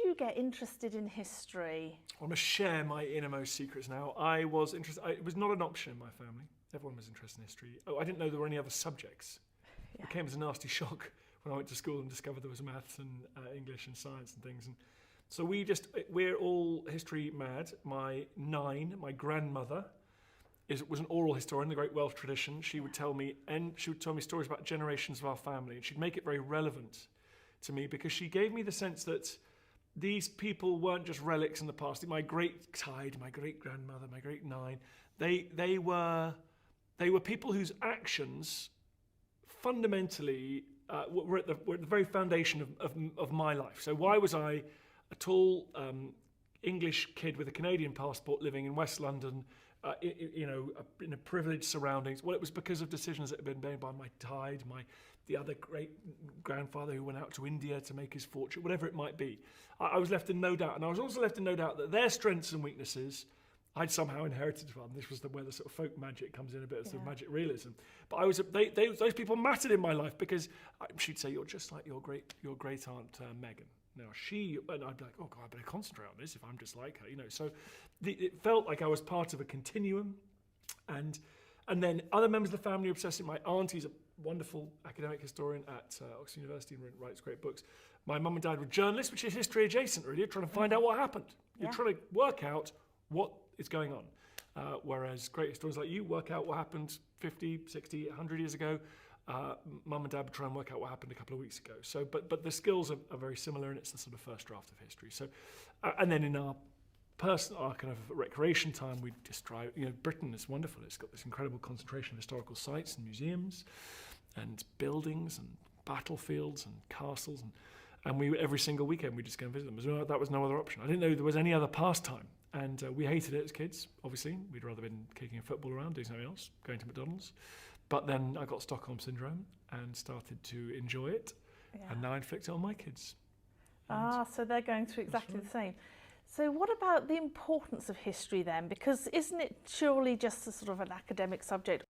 you get interested in history? I'm going to share my innermost secrets now. I was interested. It was not an option in my family. Everyone was interested in history. Oh, I didn't know there were any other subjects. Yeah. It came as a nasty shock when I went to school and discovered there was maths and English and science and things. And so we're all history mad. My grandmother, was an oral historian, the great Welsh tradition. She would tell me stories about generations of our family, and she'd make it very relevant to me because she gave me the sense that these people weren't just relics in the past. My great Tide, my great grandmother, my great Nine, they were people whose actions fundamentally were at the very foundation of my life. So why was I a tall English kid with a Canadian passport living in West London, in a privileged surroundings? Well, it was because of decisions that had been made by my Tide, the other great grandfather who went out to India to make his fortune, whatever it might be. I was left in no doubt, and I was also left in no doubt that their strengths and weaknesses I'd somehow inherited from. This was where the sort of folk magic comes in, a bit of sort of magic realism. But those people mattered in my life because she'd say, "You're just like your great aunt Megan." Now and I'd be like, "Oh God, I better concentrate on this if I'm just like her," So it felt like I was part of a continuum, and then other members of the family were obsessed. My auntie's a wonderful academic historian at Oxford University and writes great books. My mum and dad were journalists, which is history adjacent, really. You're trying to find out what happened. You're trying to work out what is going on. Whereas great historians like you work out what happened 50, 60, 100 years ago. Mum and dad would try and work out what happened a couple of weeks ago. So, but the skills are very similar, and it's the sort of first draft of history. So, and then in our kind of recreation time, we just try. Britain is wonderful. It's got this incredible concentration of historical sites and museums, and buildings and battlefields and castles, and we every single weekend we just go and visit them. That was no other option. I didn't know there was any other pastime. And we hated it as kids, obviously. We'd rather been kicking a football around, doing something else, going to McDonald's. But then I got Stockholm Syndrome and started to enjoy it. Yeah. And now I inflict it on my kids. So they're going through exactly the same. So what about the importance of history then? Because isn't it surely just a sort of an academic subject?